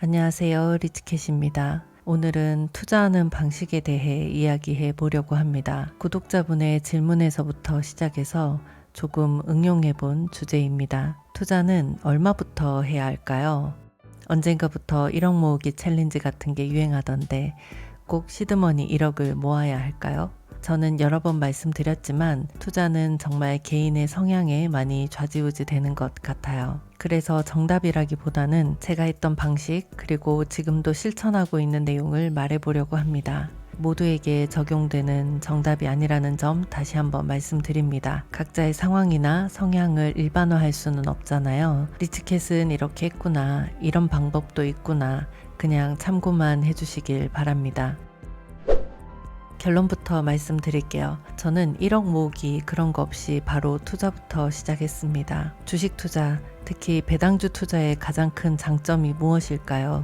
안녕하세요. 리치캣입니다. 오늘은 투자하는 방식에 대해 이야기해 보려고 합니다. 구독자분의 질문에서부터 시작해서 조금 응용해 본 주제입니다. 투자는 얼마부터 해야 할까요? 언젠가부터 1억 모으기 챌린지 같은 게 유행하던데 꼭 시드머니 1억을 모아야 할까요? 저는 여러 번 말씀드렸지만 투자는 정말 개인의 성향에 많이 좌지우지 되는 것 같아요. 그래서 정답이라기보다는 제가 했던 방식 그리고 지금도 실천하고 있는 내용을 말해보려고 합니다. 모두에게 적용되는 정답이 아니라는 점 다시 한번 말씀드립니다. 각자의 상황이나 성향을 일반화할 수는 없잖아요. 리치캣은 이렇게 했구나, 이런 방법도 있구나, 그냥 참고만 해주시길 바랍니다. 결론부터 말씀드릴게요. 저는 1억 모으기 그런 거 없이 바로 투자부터 시작했습니다. 주식 투자, 특히 배당주 투자의 가장 큰 장점이 무엇일까요?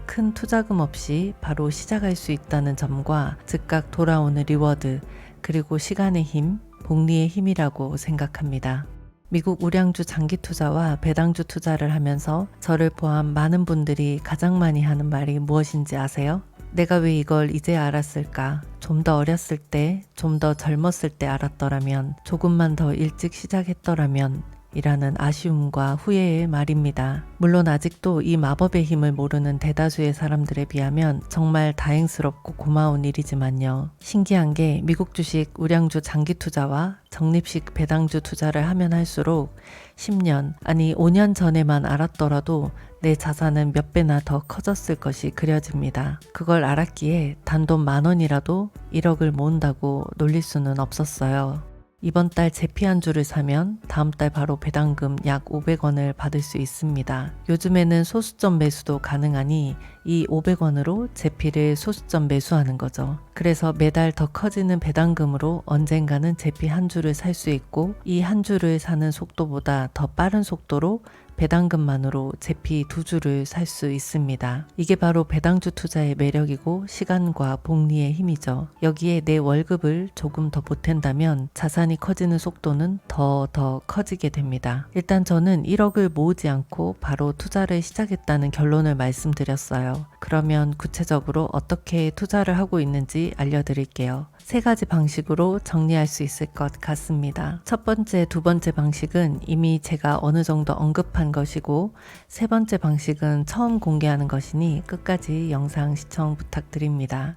큰 투자금 없이 바로 시작할 수 있다는 점과 즉각 돌아오는 리워드, 그리고 시간의 힘, 복리의 힘이라고 생각합니다. 미국 우량주 장기 투자와 배당주 투자를 하면서 저를 포함 많은 분들이 가장 많이 하는 말이 무엇인지 아세요? 내가 왜 이걸 이제 알았을까? 좀 더 어렸을 때, 좀 더 젊었을 때 알았더라면, 조금만 더 일찍 시작했더라면 이라는 아쉬움과 후회의 말입니다. 물론 아직도 이 마법의 힘을 모르는 대다수의 사람들에 비하면 정말 다행스럽고 고마운 일이지만요. 신기한 게 미국 주식 우량주 장기 투자와 적립식 배당주 투자를 하면 할수록 10년, 아니 5년 전에만 알았더라도 내 자산은 몇 배나 더 커졌을 것이 그려집니다. 그걸 알았기에 단돈 10,000원이라도 1억을 모은다고 놀릴 수는 없었어요. 이번 달 제피 한 주를 사면 다음 달 바로 배당금 약 500원을 받을 수 있습니다. 요즘에는 소수점 매수도 가능하니 이 500원으로 제피를 소수점 매수하는 거죠. 그래서 매달 더 커지는 배당금으로 언젠가는 제피 한 주를 살 수 있고 이 한 주를 사는 속도보다 더 빠른 속도로 배당금만으로 제피 2주를 살 수 있습니다. 이게 바로 배당주 투자의 매력이고 시간과 복리의 힘이죠. 여기에 내 월급을 조금 더 보탠다면 자산이 커지는 속도는 더 커지게 됩니다. 일단 저는 1억을 모으지 않고 바로 투자를 시작했다는 결론을 말씀드렸어요. 그러면 구체적으로 어떻게 투자를 하고 있는지 알려드릴게요. 3가지 방식으로 정리할 수 있을 것 같습니다. 첫 번째, 두 번째 방식은 이미 제가 어느 정도 언급한 것이고, 세 번째 방식은 처음 공개하는 것이니 끝까지 영상 시청 부탁드립니다.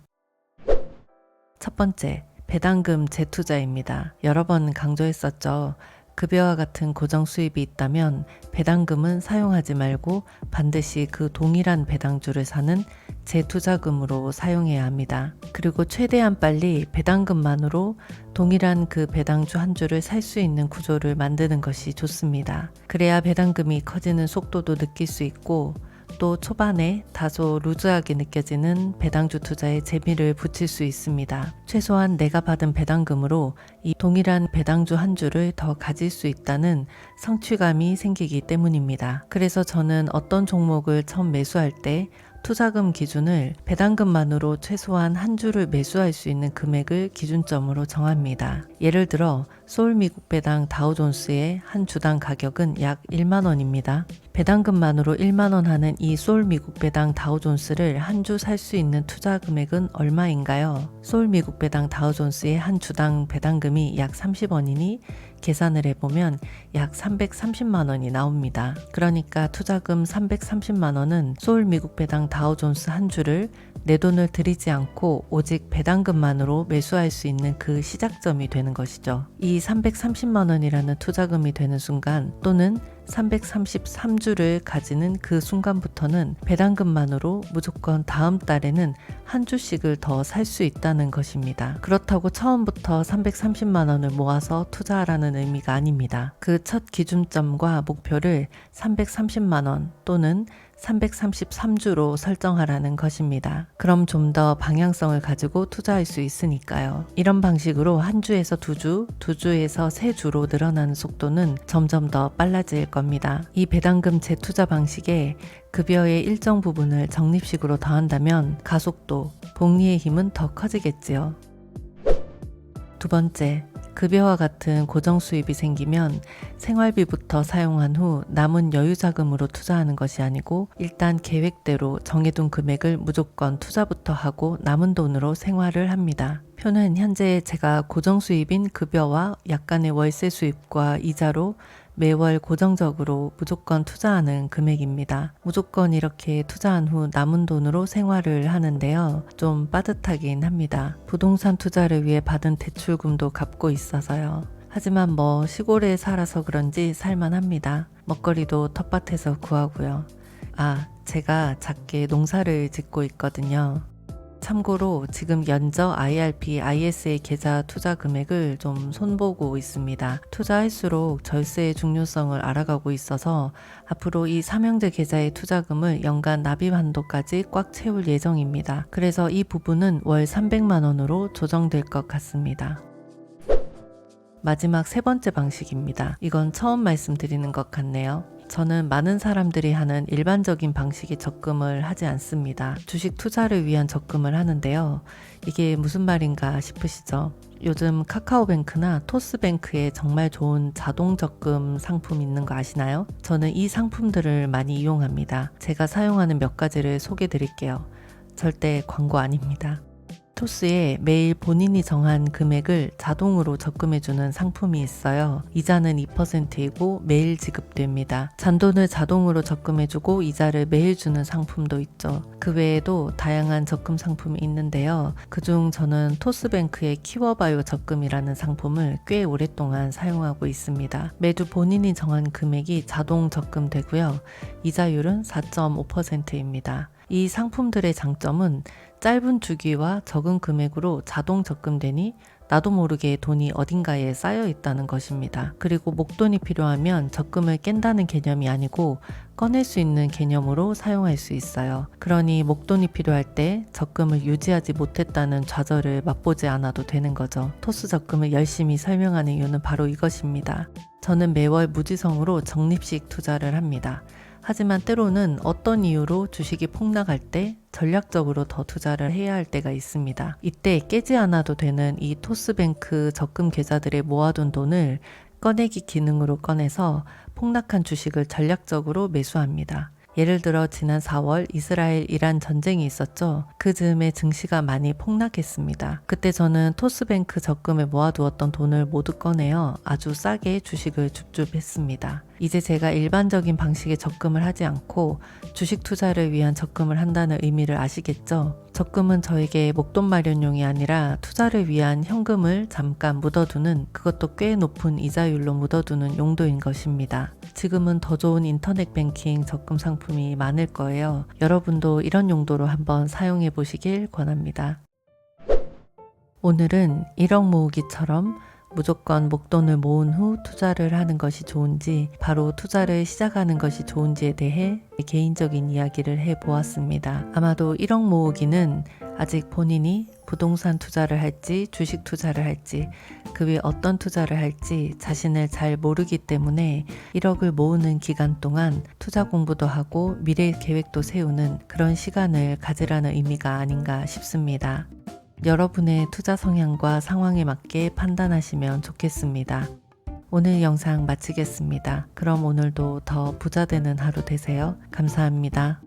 첫 번째, 배당금 재투자입니다. 여러 번 강조했었죠. 급여와 같은 고정 수입이 있다면 배당금은 사용하지 말고 반드시 그 동일한 배당주를 사는 재투자금으로 사용해야 합니다. 그리고 최대한 빨리 배당금만으로 동일한 그 배당주 한 주를 살 수 있는 구조를 만드는 것이 좋습니다. 그래야 배당금이 커지는 속도도 느낄 수 있고 또 초반에 다소 루즈하게 느껴지는 배당주 투자에 재미를 붙일 수 있습니다. 최소한 내가 받은 배당금으로 이 동일한 배당주 한 주를 더 가질 수 있다는 성취감이 생기기 때문입니다. 그래서 저는 어떤 종목을 처음 매수할 때 투자금 기준을 배당금만으로 최소한 한 주를 매수할 수 있는 금액을 기준점으로 정합니다. 예를 들어 소울 미국 배당 다우존스의 한 주당 가격은 약 1만 원입니다. 배당금만으로 1만 원 하는 이 소울 미국 배당 다우존스를 한 주 살 수 있는 투자 금액은 얼마인가요? 소울 미국 배당 다우존스의 한 주당 배당금이 약 30원이니 계산을 해보면 약 330만 원이 나옵니다. 그러니까 투자금 330만 원은 소울 미국 배당 다우존스 한 주를 내 돈을 들이지 않고 오직 배당금만으로 매수할 수 있는 그 시작점이 되는 것이죠. 이 330만 원이라는 투자금이 되는 순간 또는 333주를 가지는 그 순간부터는 배당금만으로 무조건 다음 달에는 한 주씩을 더 살 수 있다는 것입니다. 그렇다고 처음부터 330만 원을 모아서 투자하라는 의미가 아닙니다. 그 첫 기준점과 목표를 330만 원 또는 333주로 설정하라는 것입니다. 그럼 좀 더 방향성을 가지고 투자할 수 있으니까요. 이런 방식으로 한 주에서 2주, 2주에서 3주로 늘어나는 속도는 점점 더 빨라질 겁니다. 이 배당금 재투자 방식에 급여의 일정 부분을 적립식으로 더한다면 가속도, 복리의 힘은 더 커지겠지요. 두 번째, 급여와 같은 고정 수입이 생기면 생활비부터 사용한 후 남은 여유 자금으로 투자하는 것이 아니고 일단 계획대로 정해둔 금액을 무조건 투자부터 하고 남은 돈으로 생활을 합니다. 표는 현재 제가 고정 수입인 급여와 약간의 월세 수입과 이자로 매월 고정적으로 무조건 투자하는 금액입니다. 무조건 이렇게 투자한 후 남은 돈으로 생활을 하는데요. 좀 빠듯하긴 합니다. 부동산 투자를 위해 받은 대출금도 갚고 있어서요. 하지만 뭐 시골에 살아서 그런지 살만합니다. 먹거리도 텃밭에서 구하고요. 제가 작게 농사를 짓고 있거든요. 참고로 지금 연저 IRP, ISA 계좌 투자 금액을 좀 손보고 있습니다. 투자할수록 절세의 중요성을 알아가고 있어서 앞으로 이 삼형제 계좌의 투자금을 연간 납입 한도까지 꽉 채울 예정입니다. 그래서 이 부분은 월 300만 원으로 조정될 것 같습니다. 마지막 세 번째 방식입니다. 이건 처음 말씀드리는 것 같네요. 저는 많은 사람들이 하는 일반적인 방식의 적금을 하지 않습니다. 주식 투자를 위한 적금을 하는데요. 이게 무슨 말인가 싶으시죠? 요즘 카카오뱅크나 토스뱅크에 정말 좋은 자동 적금 상품 있는 거 아시나요? 저는 이 상품들을 많이 이용합니다. 제가 사용하는 몇 가지를 소개해 드릴게요. 절대 광고 아닙니다. 토스에 매일 본인이 정한 금액을 자동으로 적금해주는 상품이 있어요. 이자는 2%이고 매일 지급됩니다. 잔돈을 자동으로 적금해주고 이자를 매일 주는 상품도 있죠. 그 외에도 다양한 적금 상품이 있는데요. 그중 저는 토스뱅크의 키워바이오 적금이라는 상품을 꽤 오랫동안 사용하고 있습니다. 매주 본인이 정한 금액이 자동 적금되고요. 이자율은 4.5%입니다. 이 상품들의 장점은 짧은 주기와 적은 금액으로 자동 적금되니 나도 모르게 돈이 어딘가에 쌓여 있다는 것입니다. 그리고 목돈이 필요하면 적금을 깬다는 개념이 아니고 꺼낼 수 있는 개념으로 사용할 수 있어요. 그러니 목돈이 필요할 때 적금을 유지하지 못했다는 좌절을 맛보지 않아도 되는 거죠. 토스 적금을 열심히 설명하는 이유는 바로 이것입니다. 저는 매월 무지성으로 적립식 투자를 합니다. 하지만 때로는 어떤 이유로 주식이 폭락할 때 전략적으로 더 투자를 해야 할 때가 있습니다. 이때 깨지 않아도 되는 이 토스뱅크 적금 계좌들에 모아둔 돈을 꺼내기 기능으로 꺼내서 폭락한 주식을 전략적으로 매수합니다. 예를 들어 지난 4월 이스라엘 이란 전쟁이 있었죠. 그 즈음에 증시가 많이 폭락했습니다. 그때 저는 토스뱅크 적금에 모아두었던 돈을 모두 꺼내어 아주 싸게 주식을 줍줍했습니다. 이제 제가 일반적인 방식의 적금을 하지 않고 주식 투자를 위한 적금을 한다는 의미를 아시겠죠? 적금은 저에게 목돈 마련용이 아니라 투자를 위한 현금을 잠깐 묻어두는, 그것도 꽤 높은 이자율로 묻어두는 용도인 것입니다. 지금은 더 좋은 인터넷 뱅킹 적금 상품이 많을 거예요. 여러분도 이런 용도로 한번 사용해 보시길 권합니다. 오늘은 1억 모으기처럼 무조건 목돈을 모은 후 투자를 하는 것이 좋은지, 바로 투자를 시작하는 것이 좋은지에 대해 개인적인 이야기를 해보았습니다. 아마도 1억 모으기는 아직 본인이 부동산 투자를 할지 주식 투자를 할지 그 외 어떤 투자를 할지 자신을 잘 모르기 때문에 1억을 모으는 기간 동안 투자 공부도 하고 미래 계획도 세우는 그런 시간을 가지라는 의미가 아닌가 싶습니다. 여러분의 투자 성향과 상황에 맞게 판단하시면 좋겠습니다. 오늘 영상 마치겠습니다. 그럼 오늘도 더 부자 되는 하루 되세요. 감사합니다.